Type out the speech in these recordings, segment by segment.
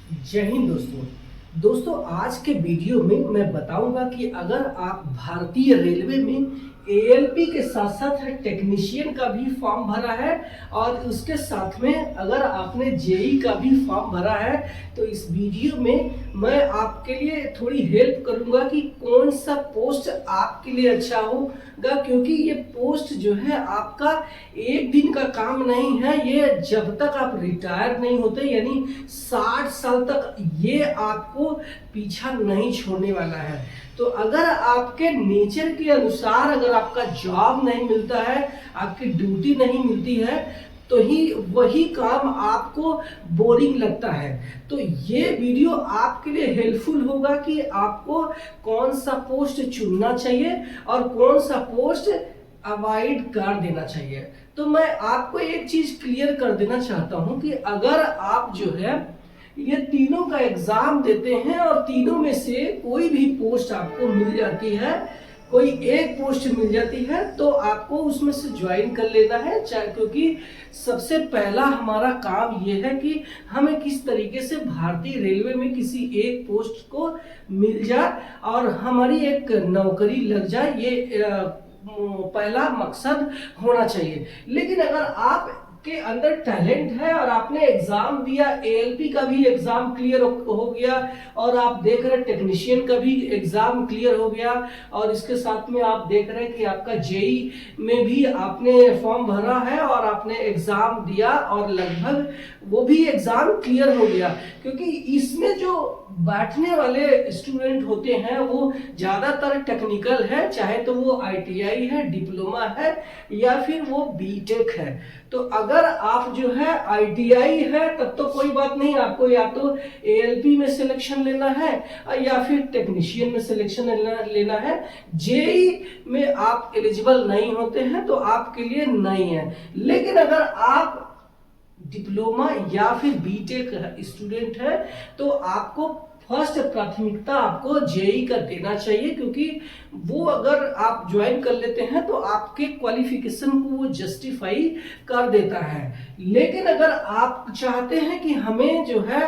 जय हिंद दोस्तों आज के वीडियो में मैं बताऊंगा कि अगर आप भारतीय रेलवे में एएलपी के साथ साथ टेक्नीशियन का भी फॉर्म भरा है और उसके साथ में अगर आपने जेई का भी फॉर्म भरा है तो इस वीडियो में मैं आपके लिए थोड़ी हेल्प करूंगा कि कौन सा पोस्ट आपके लिए अच्छा होगा, क्योंकि ये पोस्ट जो है आपका एक दिन का काम नहीं है। ये जब तक आप रिटायर नहीं होते यानी 60 साल तक ये आपको पीछा नहीं छोड़ने वाला है। तो अगर आपके नेचर के अनुसार अगर आपका जॉब नहीं मिलता है, आपकी ड्यूटी नहीं मिलती है, तो ही वही काम आपको बोरिंग लगता है। तो ये वीडियो आपके लिए हेल्पफुल होगा कि आपको कौन सा पोस्ट चुनना चाहिए और कौन सा पोस्ट अवॉइड कर देना चाहिए। तो मैं आपको एक चीज क्लियर कर देना चाहता हूं कि अगर आप जो है ये तीनों का एग्जाम देते हैं और तीनों में से कोई भी पोस्ट आपको मिल जाती है, कोई एक पोस्ट मिल जाती है, तो आपको उसमें से ज्वाइन कर लेना है। क्योंकि सबसे पहला हमारा काम यह है कि हमें किस तरीके से भारतीय रेलवे में किसी एक पोस्ट को मिल जाए और हमारी एक नौकरी लग जाए, ये पहला मकसद होना चाहिए। लेकिन अगर आप के अंदर टैलेंट है और आपने एग्जाम दिया, एएलपी का भी एग्जाम क्लियर हो गया और आप देख रहे टेक्नीशियन का भी एग्जाम क्लियर हो गया और इसके साथ में आप देख रहे हैं कि आपका जेई में भी आपने फॉर्म भरा है और आपने एग्जाम दिया और लगभग वो भी एग्जाम क्लियर हो गया। क्योंकि इसमें जो बैठने वाले स्टूडेंट होते हैं वो ज्यादातर टेक्निकल है, चाहे तो वो आईटीआई है, डिप्लोमा है या फिर वो बीटेक है। तो अगर आप जो है आईटीआई है तब तो कोई बात नहीं, आपको या तो एएलपी में सिलेक्शन लेना है या फिर टेक्नीशियन में सिलेक्शन लेना है। जेई में आप एलिजिबल नहीं होते हैं तो आपके लिए नहीं है। लेकिन अगर आप डिप्लोमा या फिर बीटेक स्टूडेंट है तो आपको फर्स्ट प्राथमिकता आपको जेई का देना चाहिए, क्योंकि वो अगर आप ज्वाइन कर लेते हैं तो आपके क्वालिफिकेशन को वो जस्टिफाई कर देता है। लेकिन अगर आप चाहते हैं कि हमें जो है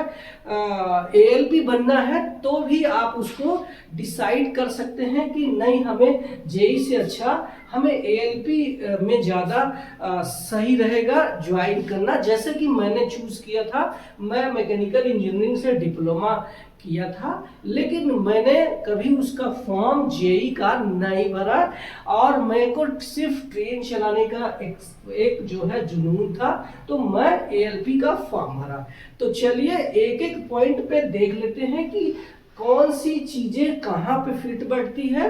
एएलपी बनना है तो भी आप उसको डिसाइड कर सकते हैं कि नहीं, हमें जेई से अच्छा हमें एएलपी में ज़्यादा सही रहेगा ज्वाइन करना। जैसे कि मैंने चूज किया था, मैं मैकेनिकल इंजीनियरिंग से डिप्लोमा किया था, लेकिन मैंने कभी उसका फॉर्म जेई का नहीं भरा और मेरे को सिर्फ ट्रेन चलाने का एक जो है जुनून था, तो मैं एएलपी का फॉर्म भरा। तो चलिए एक एक पॉइंट पे देख लेते हैं कि कौन सी चीजें कहाँ पे फिट बैठती है,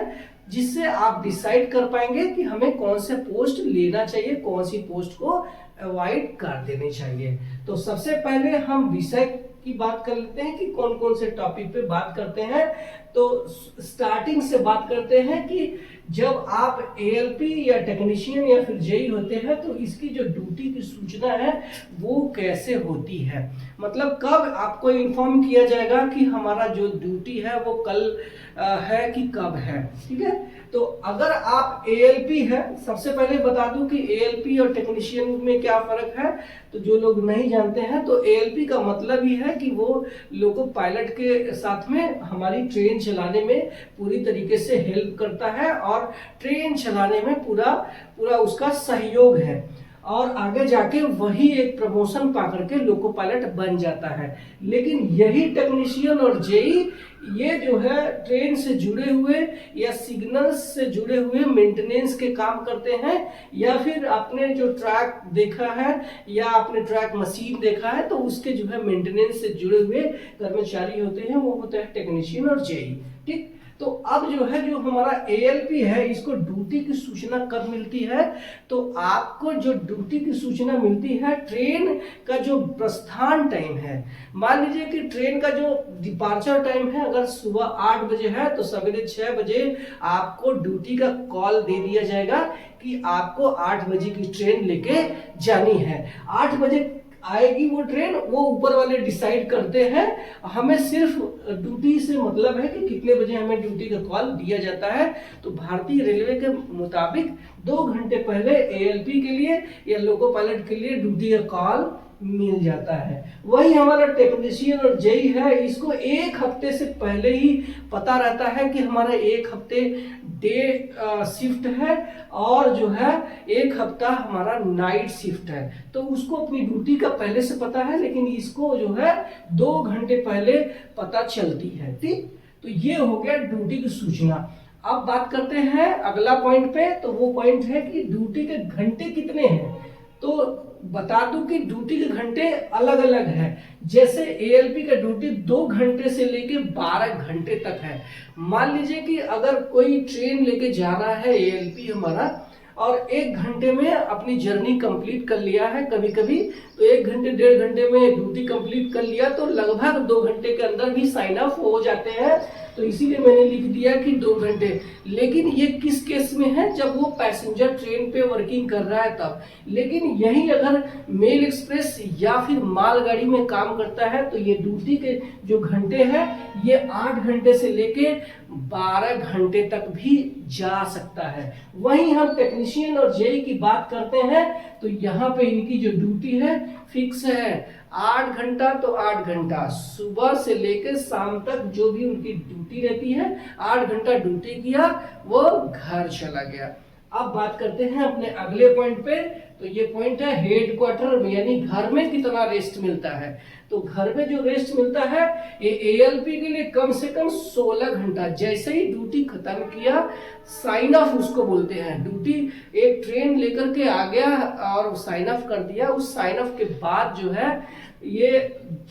जिससे आप डिसाइड कर पाएंगे कि हमें कौन से पोस्ट लेना चाहिए, कौन सी पोस्ट को अवॉइड कर देनी चाहिए। तो सबसे पहले हम विषय की बात कर लेते हैं कि कौन कौन से टॉपिक पे बात करते हैं। तो स्टार्टिंग से बात करते हैं कि जब आप एएलपी या टेक्नीशियन या फिर जेई होते हैं तो इसकी जो ड्यूटी की सूचना है वो कैसे होती है, मतलब कब आपको इन्फॉर्म किया जाएगा कि हमारा जो ड्यूटी है वो कल है कि कब है। ठीक है, तो अगर आप एएलपी है, सबसे पहले बता दूं कि एएलपी और टेक्नीशियन में क्या फर्क है। तो जो लोग नहीं जानते हैं तो एएलपी का मतलब ही है कि वो लोको पायलट के साथ में हमारी ट्रेन चलाने में पूरी तरीके से हेल्प करता है और ट्रेन चलाने में पूरा पूरा उसका सहयोग है और आगे जाके वही एक प्रमोशन पा करके लोको पायलट बन जाता है। लेकिन यही टेक्नीशियन और जेई ये जो है ट्रेन से जुड़े हुए या सिग्नल्स से जुड़े हुए मेंटेनेंस के काम करते हैं, या फिर आपने जो ट्रैक देखा है या आपने ट्रैक मशीन देखा है तो उसके जो है मेंटेनेंस से जुड़े हुए कर्मचारी होते हैं, वो होते हैं टेक्नीशियन और जेई। ठीक, तो अब जो है जो हमारा एएलपी है इसको ड्यूटी की सूचना कब मिलती है। तो आपको जो ड्यूटी की सूचना मिलती है ट्रेन का जो प्रस्थान टाइम है, मान लीजिए कि ट्रेन का जो डिपार्चर टाइम है अगर सुबह 8 बजे है तो सवेरे 6 बजे आपको ड्यूटी का कॉल दे दिया जाएगा कि आपको 8 बजे की ट्रेन लेके जानी है। 8 बजे आएगी वो ट्रेन, वो ऊपर वाले डिसाइड करते हैं। हमें सिर्फ ड्यूटी से मतलब है कि कितने बजे हमें ड्यूटी का कॉल दिया जाता है। तो भारतीय रेलवे के मुताबिक 2 घंटे पहले एएलपी के लिए या लोको पायलट के लिए ड्यूटी का कॉल मिल जाता है। वही हमारा टेक्नीशियन और जेई है, इसको एक हफ्ते से पहले ही पता रहता है कि हमारा एक हफ्ते डे शिफ्ट है और जो है एक हफ्ता हमारा नाइट शिफ्ट है। तो उसको अपनी ड्यूटी का पहले से पता है, लेकिन इसको जो है 2 घंटे पहले पता चलती है। ठीक, तो ये हो गया ड्यूटी की सूचना। अब बात करते हैं अगला पॉइंट पे, तो वो पॉइंट है कि ड्यूटी के घंटे कितने हैं। तो बता दूं कि ड्यूटी के घंटे अलग अलग है। जैसे एएलपी का ड्यूटी 2 घंटे से लेके 12 घंटे तक है। मान लीजिए कि अगर कोई ट्रेन लेके जा रहा है एएलपी हमारा, और 1 घंटे में अपनी जर्नी कंप्लीट कर लिया है, कभी कभी तो 1 घंटे 1.5 घंटे में ड्यूटी कंप्लीट कर लिया, तो लगभग 2 घंटे के अंदर भी साइन ऑफ हो जाते हैं। तो इसीलिए मैंने लिख दिया कि 2 घंटे। लेकिन ये किस केस में है, जब वो पैसेंजर ट्रेन पे वर्किंग कर रहा है तब। लेकिन यही अगर मेल एक्सप्रेस या फिर मालगाड़ी में काम करता है, तो ये ड्यूटी के जो घंटे हैं ये 8 घंटे से लेके 12 घंटे तक भी जा सकता है। वहीं हम टेक्नीशियन और जेई की बात करते हैं, तो यहाँ पे इनकी जो ड्यूटी है फिक्स है 8 घंटा, तो 8 घंटा सुबह से लेकर शाम तक जो भी उनकी ड्यूटी रहती है, 8 घंटा ड्यूटी किया, वो घर चला गया। अब बात करते हैं अपने अगले पॉइंट पे, तो ये पॉइंट है हेडक्वार्टर में, यानी घर में कितना रेस्ट मिलता है। तो घर में जो रेस्ट मिलता है ये एएलपी के लिए कम से कम 16 घंटा। जैसे ही ड्यूटी खत्म किया, साइन ऑफ उसको बोलते हैं। ड्यूटी एक ट्रेन लेकर के आ गया और साइन ऑफ कर दिया, उस साइन ऑफ के बाद जो है ये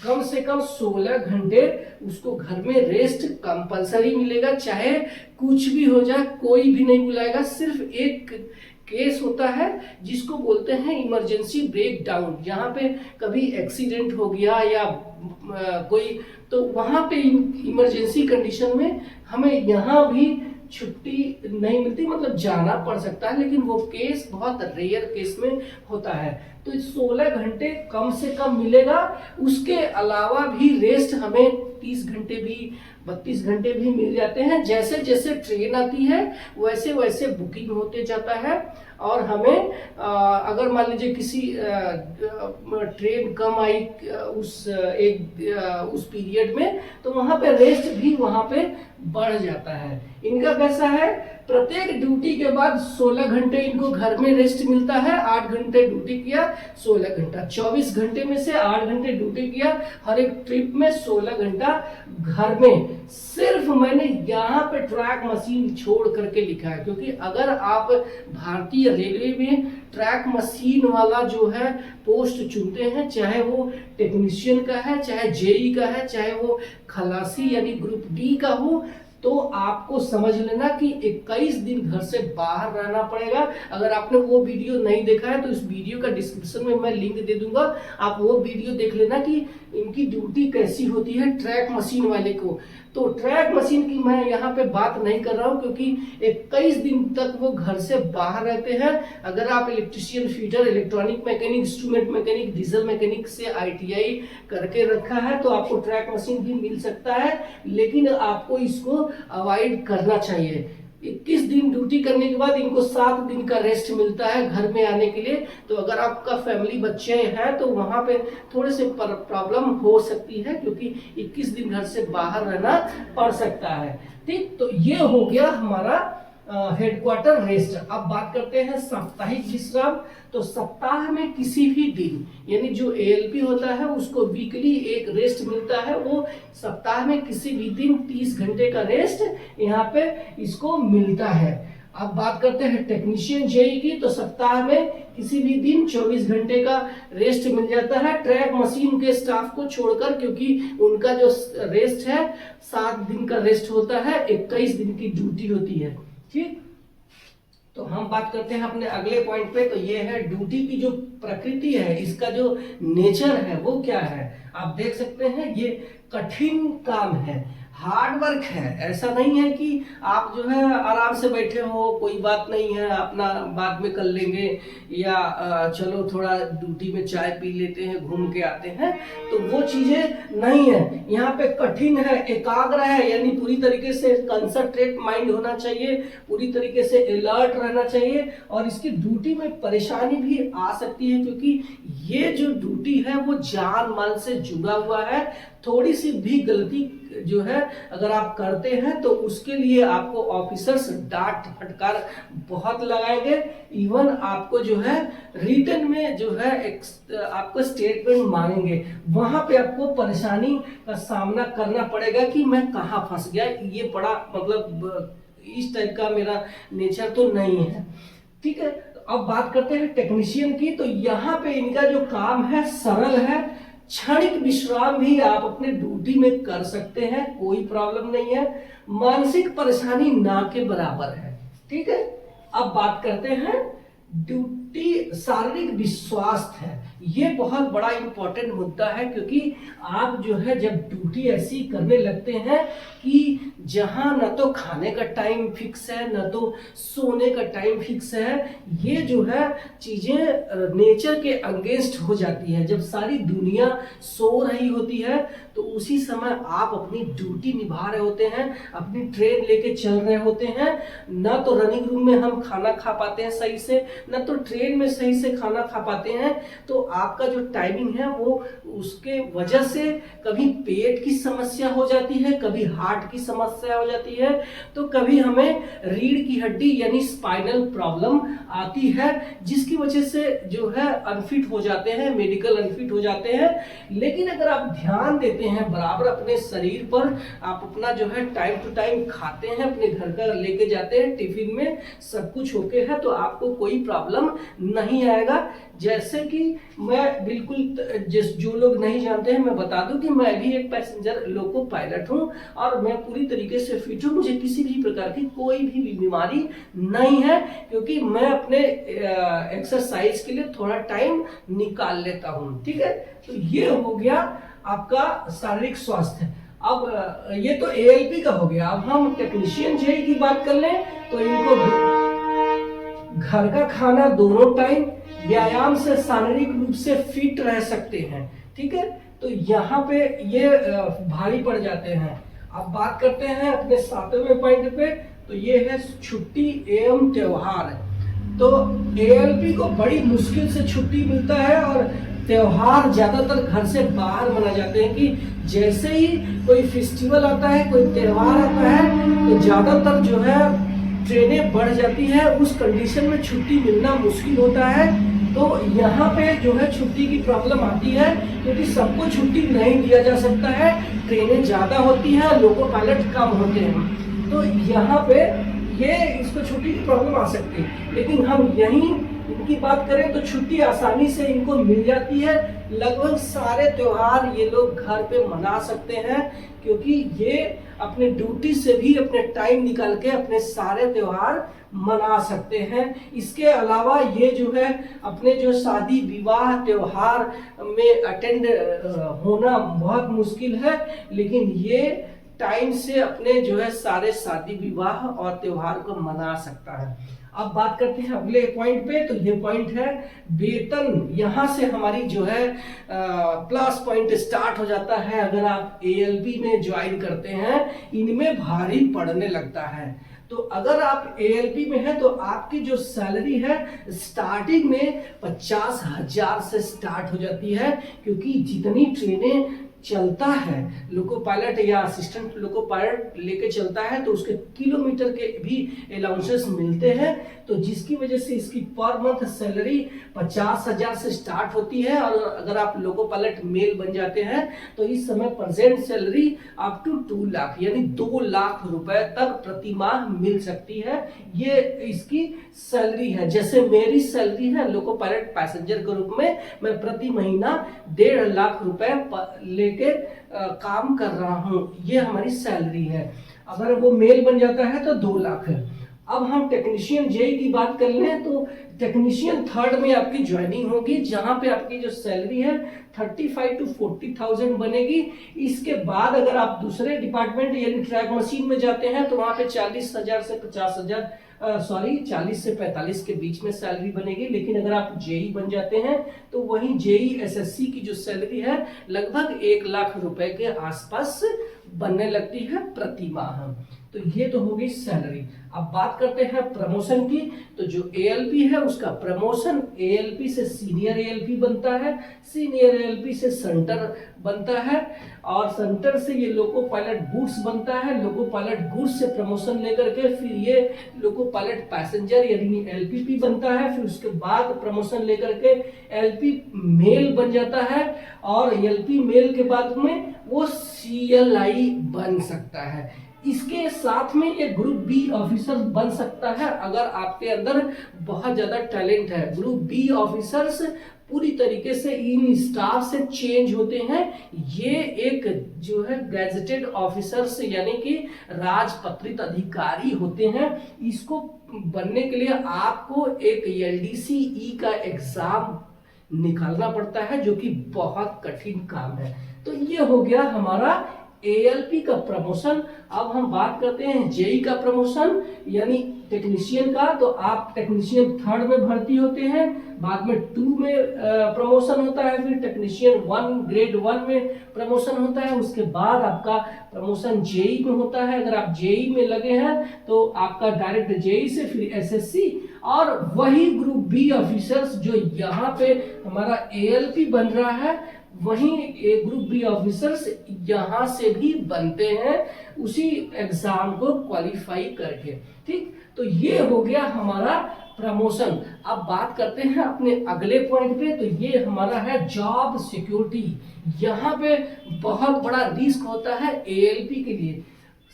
कम से कम 16 घंटे उसको घर में रेस्ट कंपलसरी मिलेगा। चाहे कुछ भी हो जाए, कोई भी नहीं बुलाएगा। सिर्फ एक केस होता है जिसको बोलते हैं इमरजेंसी ब्रेक डाउन। यहाँ पे कभी एक्सीडेंट हो गया या कोई, तो वहाँ पे इमरजेंसी कंडीशन में हमें यहाँ भी छुट्टी नहीं मिलती, मतलब जाना पड़ सकता है, लेकिन वो केस बहुत रेयर केस में होता है। तो 16 घंटे कम से कम मिलेगा। उसके अलावा भी रेस्ट हमें 30 घंटे भी 32 घंटे भी मिल जाते हैं। जैसे जैसे ट्रेन आती है वैसे वैसे बुकिंग होते जाता है। और हमें अगर मान लीजिए किसी ट्रेन कम आई उस पीरियड में, तो वहाँ पे रेस्ट भी वहाँ पे बढ़ जाता है। इनका कैसा है, प्रत्येक ड्यूटी के बाद 16 घंटे इनको घर में रेस्ट मिलता है। 8 घंटे ड्यूटी किया, 16 घंटा, 24 घंटे में से 8 घंटे ड्यूटी किया, हर एक ट्रिप में 16 घंटा घर में। सिर्फ मैंने यहाँ पे ट्रैक मशीन छोड़ करके लिखा है, क्योंकि अगर आप भारतीय रेलवे में ट्रैक मशीन वाला जो है पोस्ट चुनते हैं, चाहे वो टेक्नीशियन का है, चाहे जेई का है, चाहे वो खलासी यानी ग्रुप डी का हो, तो आपको समझ लेना कि 21 दिन घर से बाहर रहना पड़ेगा। अगर आपने वो वीडियो नहीं देखा है तो इस वीडियो का डिस्क्रिप्शन में मैं लिंक दे दूंगा, आप वो वीडियो देख लेना कि इनकी ड्यूटी कैसी होती है ट्रैक मशीन वाले को। तो ट्रैक मशीन की मैं यहाँ पे बात नहीं कर रहा हूँ, क्योंकि 21 दिन तक वो घर से बाहर रहते हैं। अगर आप electrician, fitter, electronic mechanic, instrument mechanic, diesel mechanic से ITI करके रखा है, तो आपको ट्रैक मशीन भी मिल सकता है, लेकिन आपको इसको अवॉइड करना चाहिए। 21 दिन ड्यूटी करने के बाद इनको 7 दिन का रेस्ट मिलता है घर में आने के लिए। तो अगर आपका फैमिली बच्चे हैं तो वहाँ पे थोड़े से प्रॉब्लम हो सकती है, क्योंकि 21 दिन घर से बाहर रहना पड़ सकता है। ठीक, तो ये हो गया हमारा हेडक्वार्टर रेस्ट। अब बात करते हैं साप्ताहिक विश्राम। तो सप्ताह में किसी भी दिन, यानी जो ALP होता है उसको वीकली एक रेस्ट मिलता है। वो सप्ताह में किसी भी दिन 30 घंटे का रेस्ट यहाँ पे इसको मिलता है। अब बात करते हैं टेक्नीशियन जेई की, तो सप्ताह में किसी भी दिन 24 घंटे का रेस्ट मिल जाता है ट्रैक मशीन के स्टाफ को छोड़कर, क्योंकि उनका जो रेस्ट है 7 दिन का रेस्ट होता है, 21 दिन की ड्यूटी होती है। ठीक, तो हम बात करते हैं अपने अगले पॉइंट पे। तो ये है ड्यूटी की जो प्रकृति है, इसका जो नेचर है वो क्या है। आप देख सकते हैं ये कठिन काम है। हार्ड वर्क है। ऐसा नहीं है कि आप जो है आराम से बैठे हो, कोई बात नहीं है, अपना बाद में कर लेंगे, या चलो थोड़ा ड्यूटी में चाय पी लेते हैं, घूम के आते हैं, तो वो चीजें नहीं है। यहाँ पे कठिन है, एकाग्र है, यानी पूरी तरीके से कंसंट्रेट माइंड होना चाहिए, पूरी तरीके से अलर्ट रहना चाहिए। और इसकी ड्यूटी में परेशानी भी आ सकती है, क्योंकि ये जो ड्यूटी है वो जान माल से जुड़ा हुआ है। थोड़ी सी भी गलती जो है अगर आप करते हैं तो उसके लिए आपको ऑफिसर्स डांट फटकार बहुत लगाएंगे। इवन आपको जो है रिटर्न में जो है आपको स्टेटमेंट मांगेंगे, वहां पे आपको परेशानी का सामना करना पड़ेगा कि मैं कहाँ फंस गया, ये बड़ा मतलब इस टाइप का मेरा नेचर तो नहीं है। ठीक है, अब बात करते हैं टेक्नीशियन की। तो यहाँ पे इनका जो काम है सरल है, क्षणिक विश्राम भी आप अपने ड्यूटी में कर सकते हैं, कोई प्रॉब्लम नहीं है, मानसिक परेशानी ना के बराबर है। ठीक है, अब बात करते हैं ड्यूटी शारीरिक विश्वास है। ये बहुत बड़ा इंपॉर्टेंट मुद्दा है, क्योंकि आप जो है जब ड्यूटी ऐसी करने लगते हैं कि जहां न तो खाने का टाइम फिक्स है, न तो सोने का टाइम फिक्स है, ये जो है चीजें नेचर के अगेंस्ट हो जाती है। जब सारी दुनिया सो रही होती है तो उसी समय आप अपनी ड्यूटी निभा रहे होते हैं, अपनी ट्रेन लेके चल रहे होते हैं। न तो रनिंग रूम में हम खाना खा पाते हैं सही से, न तो ट्रेन में सही से खाना खा पाते हैं। तो आपका जो टाइमिंग है वो उसके वजह से कभी पेट की समस्या हो जाती है, कभी हार्ट की समस्या हो जाती है, तो कभी हमें रीढ़ की हड्डी यानी स्पाइनल प्रॉब्लम आती है, जिसकी वजह से जो है अनफिट हो जाते हैं, मेडिकल अनफिट हो जाते हैं। लेकिन अगर आप ध्यान देते हैं बराबर अपने शरीर पर, आप अपना जो है टाइम टू टाइम खाते हैं, अपने घर का लेके जाते हैं, टिफिन में सब कुछ ओके है, तो आपको कोई प्रॉब्लम नहीं आएगा। जैसे कि मैं बिल्कुल जो लोग नहीं जानते हैं, मैं बता दूं कि मैं भी एक पैसेंजर लोको पायलट हूं और मैं पूरी तरीके से फिट हूं। मुझे किसी भी प्रकार की कोई भी बीमारी नहीं है, क्योंकि मैं अपने एक्सरसाइज के लिए थोड़ा टाइम निकाल लेता हूं। ठीक है, तो ये हो गया आपका शारीरिक स्वास्थ्य। अब ये तो एएलपी का हो गया। अब हम टेक्नीशियन जेई की बात कर लें तो इनको घर का खाना दोनों टाइम, व्यायाम से शारीरिक रूप से फिट रह सकते हैं। ठीक है, तो यहाँ पे ये भारी पड़ जाते हैं। अब बात करते हैं अपने 7वें पॉइंट पे, तो ये है छुट्टी एवं त्योहार। तो एएलपी को बड़ी मुश्किल से छुट्टी मिलता है और त्योहार ज्यादातर घर से बाहर मनाए जाते हैं। कि जैसे ही कोई फेस्टिवल आता है, कोई त्योहार आता है, तो ज्यादातर जो है ट्रेनें बढ़ जाती है, उस कंडीशन में छुट्टी मिलना मुश्किल होता है। तो यहाँ पे जो है छुट्टी की प्रॉब्लम आती है, क्योंकि सबको छुट्टी नहीं दिया जा सकता है, ट्रेनें ज्यादा होती हैं, लोको पायलट कम होते हैं, तो यहाँ पे ये इसको छुट्टी की प्रॉब्लम आ सकती है। लेकिन हम यहीं इनकी बात करें तो छुट्टी आसानी से इनको मिल जाती है। लगभग सारे त्योहार ये लोग घर पे मना सकते हैं, क्योंकि ये अपने ड्यूटी से भी अपने टाइम निकाल के अपने सारे त्योहार मना सकते हैं। इसके अलावा ये जो है अपने जो शादी विवाह त्योहार में अटेंड होना बहुत मुश्किल है, लेकिन ये टाइम से अपने जो है सारे शादी विवाह और त्योहार को मना सकता है। अब बात करते हैं अगले पॉइंट पे, तो ये पॉइंट है वेतन। यहाँ से हमारी जो है प्लस पॉइंट स्टार्ट हो जाता है। अगर आप एएलपी में ज्वाइन करते हैं, इनमें भारी पड़ने लगता है। तो अगर आप एएलपी में हैं तो आपकी जो सैलरी है स्टार्टिंग में 50,000 से स्टार्ट हो जाती है, क्योंकि जितनी ट्रेनें चलता है लोको पायलट या असिस्टेंट लोको पायलट लेके चलता है, तो उसके किलोमीटर के भी अलाउंसेस मिलते हैं, तो जिसकी वजह से इसकी पर मंथ सैलरी 50,000 से स्टार्ट होती है। और अगर आप लोको पायलट मेल बन जाते हैं तो इस समय present salary up to 2 lakh यानी 2 लाख रुपए तक प्रति माह मिल सकती है। ये इसकी सैलरी है। जैसे मेरी सैलरी है लोको पायलट पैसेंजर के रूप में, मैं प्रति महीना 1.5 लाख रुपए लेके काम कर रहा हूं, ये हमारी सैलरी है। अगर वो मेल बन जाता है तो 2 लाख है। अब हम टेक्नीशियन जेई की बात कर लें तो टेक्नीशियन थर्ड में आपकी ज्वाइनिंग होगी, जहां पे आपकी जो सैलरी है 35 to 40,000 बनेगी। इसके बाद अगर आप दूसरे डिपार्टमेंट यानी ट्रैक मशीन में जाते हैं तो वहां पे 40,000 से 50,000 40 से 45 के बीच में सैलरी बनेगी। लेकिन अगर आप जेई बन जाते हैं तो वहीं जेई एसएससी की जो सैलरी है लगभग 1 लाख रुपए के आसपास बनने लगती है प्रति माह। तो ये तो होगी सैलरी। अब बात करते हैं प्रमोशन की, तो जो एएलपी है उसका प्रमोशन एएलपी से सीनियर एएलपी बनता है, सीनियर एएलपी से सेंटर बनता है, और सेंटर से ये लोको पायलट गुड्स बनता है। लोको पायलट गुड्स से प्रमोशन लेकर के फिर ये लोको पायलट पैसेंजर यानी एलपीपी बनता है। फिर उसके बाद प्रमोशन लेकर के एलपी मेल बन जाता है, और एलपी मेल के बाद में वो सीएलआई बन सकता है। इसके साथ में ये ग्रुप बी ऑफिसर बन सकता है अगर आपके अंदर बहुत ज्यादा टैलेंट है। ग्रुप बी ऑफिसर्स पूरी तरीके से इन स्टाफ से चेंज होते हैं। ये एक जो है गैजेटेड ऑफिसर्स यानी कि राजपत्रित अधिकारी होते हैं। इसको बनने के लिए आपको एक एलडीसी का एग्जाम निकालना पड़ता है, जो कि बहुत कठिन काम है। तो ये हो गया हमारा एएलपी का प्रमोशन। अब हम बात करते हैं जेई का प्रमोशन यानी टेक्नीशियन का। तो आप टेक्नीशियन थर्ड में भर्ती होते हैं, बाद में 2 में प्रमोशन होता है, फिर टेक्नीशियन 1 ग्रेड 1 में प्रमोशन होता है। उसके बाद आपका प्रमोशन जेई में होता है। अगर आप जेई में लगे हैं तो आपका डायरेक्ट जेई से फिर एसएससी, और वही ग्रुप बी ऑफिसर्स जो यहाँ पे हमारा एएलपी बन रहा है वहीं एक ग्रुप बी ऑफिसर्स यहां से भी बनते हैं उसी एग्जाम को क्वालिफाई करके। ठीक, तो ये हो गया हमारा प्रमोशन। अब बात करते हैं अपने अगले पॉइंट पे, तो ये हमारा है जॉब सिक्योरिटी। यहाँ पे बहुत बड़ा रिस्क होता है एएलपी के लिए।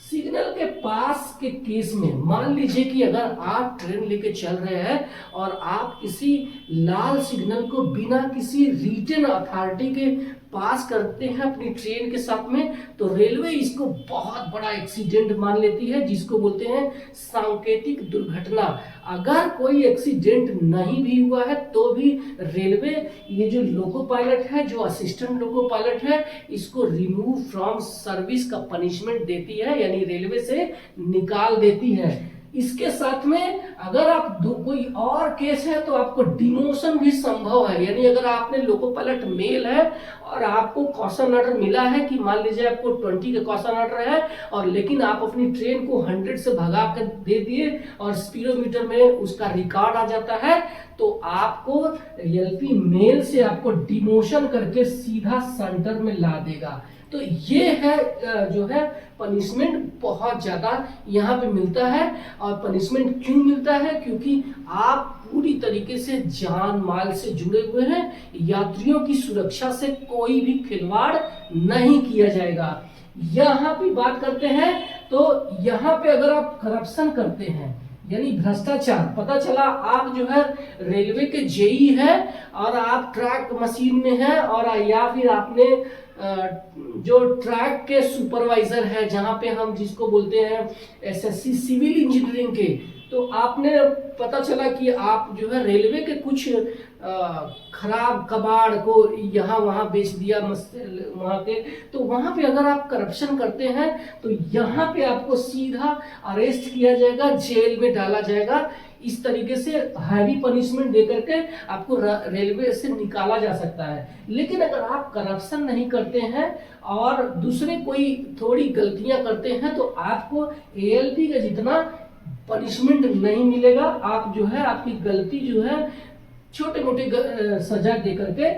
सिग्नल के पास के केस में मान लीजिए कि अगर आप ट्रेन लेके चल रहे हैं और आप किसी लाल सिग्नल को बिना किसी रिटन अथॉरिटी के पास करते हैं अपनी ट्रेन के साथ में, तो रेलवे इसको बहुत बड़ा एक्सीडेंट मान लेती है, जिसको बोलते हैं सांकेतिक दुर्घटना। अगर कोई एक्सीडेंट नहीं भी हुआ है तो भी रेलवे ये जो लोको पायलट है, जो असिस्टेंट लोको पायलट है, इसको रिमूव फ्रॉम सर्विस का पनिशमेंट देती है, यानी रेलवे से निकाल देती है। इसके साथ में अगर आप कोई और केस है तो आपको डिमोशन भी संभव है। यानी अगर आपने लोको पायलट मेल है और आपको कॉशन ऑर्डर मिला है कि मान लीजिए आपको 20 का कॉशन ऑर्डर है, और लेकिन आप अपनी ट्रेन को 100 से भगा कर दे दिए और स्पीडोमीटर में उसका रिकॉर्ड आ जाता है, तो आपको एलपी मेल से आपको डिमोशन करके सीधा सेंटर में ला देगा। तो ये है जो है पनिशमेंट बहुत ज्यादा यहाँ पे मिलता है। और पनिशमेंट क्यों मिलता है? क्योंकि आप पूरी तरीके से जान माल से जुड़े हुए हैं। यात्रियों की सुरक्षा से कोई भी खिलवाड़ नहीं किया जाएगा। यहाँ पे बात करते हैं तो यहाँ पे अगर आप करप्शन करते हैं यानी भ्रष्टाचार, पता चला आप जो है रेलवे के जेई है और आप ट्रैक मशीन में है, और या फिर आपने जो ट्रैक के सुपरवाइजर है जहां पे हम जिसको बोलते हैं एसएससी सिविल इंजीनियरिंग के, तो आपने पता चला कि आप जो है रेलवे के कुछ खराब कबाड़ को यहाँ वहाँ बेच दिया वहाँ के, तो वहाँ पे अगर आप करप्शन करते हैं तो यहाँ पे आपको सीधा अरेस्ट किया जाएगा, जेल में डाला जाएगा। इस तरीके से हैवी पनिशमेंट दे करके आपको रेलवे से निकाला जा सकता है। लेकिन अगर आप करप्शन नहीं करते हैं और दूसरे कोई थोड़ी गलतियां करते हैं तो आपको एएलपी का जितना पनिशमेंट नहीं मिलेगा। आप जो है आपकी गलती जो है छोटे मोटे सजा दे करके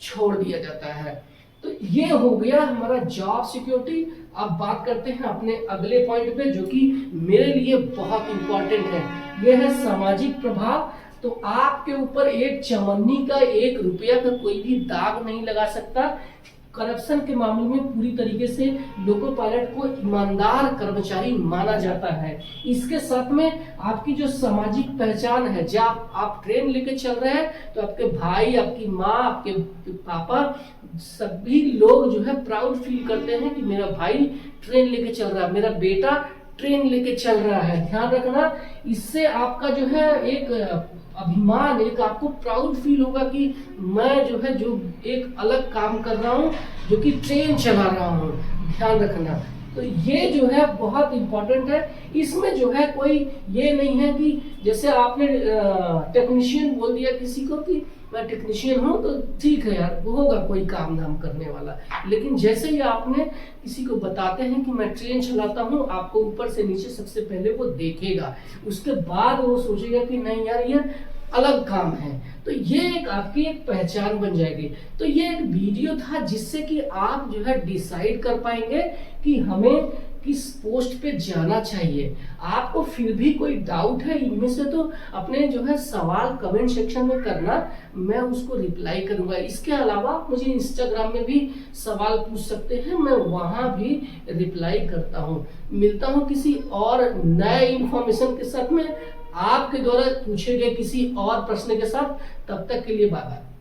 छोड़ दिया जाता है। तो ये हो गया हमारा जॉब सिक्योरिटी। अब बात करते हैं अपने अगले पॉइंट पे, जो कि मेरे लिए बहुत इंपॉर्टेंट है। यह है सामाजिक प्रभाव। तो आपके ऊपर एक चवन्नी का 1 रुपया का कोई भी दाग नहीं लगा सकता। करप्शन के मामले में पूरी तरीके से लोको पायलट को ईमानदार कर्मचारी माना जाता है। इसके साथ में आपकी जो सामाजिक पहचान है, जब आप ट्रेन लेके चल रहे हैं तो आपके भाई, आपकी माँ, आपके पापा, सभी लोग जो है प्राउड फील करते हैं कि मेरा भाई ट्रेन लेके चल रहा है, मेरा बेटा ट्रेन लेके चल रहा है। ध्यान रखना, इससे आपका जो है एक अभिमान, एक आपको प्राउड फील होगा कि मैं जो है जो एक अलग काम कर रहा हूँ, जो कि ट्रेन चला रहा हूँ। ध्यान रखना, तो ये जो है बहुत इम्पोर्टेंट है। इसमें जो है कोई ये नहीं है कि जैसे आपने टेक्नीशियन बोल दिया किसी को कि मैं टेक्नीशियन हूँ, तो ठीक है यार, होगा कोई काम धाम करने वाला। लेकिन जैसे ही आपने किसी को बताते हैं कि मैं ट्रेन चलाता हूँ, आपको ऊपर से नीचे सबसे पहले वो देखेगा, उसके बाद वो सोचेगा कि नहीं यार ये अलग काम है। तो ये एक आपकी एक पहचान बन जाएगी। तो ये एक वीडियो था जिससे कि आप जो है डिसाइड कर पाएंगे कि हमें किस पोस्ट पे जाना चाहिए। आपको फिर भी कोई डाउट है इनमें से, तो अपने जो है सवाल कमेंट सेक्शन में करना, मैं उसको रिप्लाई करूंगा। इसके अलावा आप मुझे इंस्टाग्राम में भी सवाल पूछ सकते हैं, मैं वहां भी रिप्लाई करता हूँ। मिलता हूँ किसी और नए इंफॉर्मेशन के साथ में, आपके द्वारा पूछे गए किसी और प्रश्न के साथ। तब तक के लिए बाय बाय।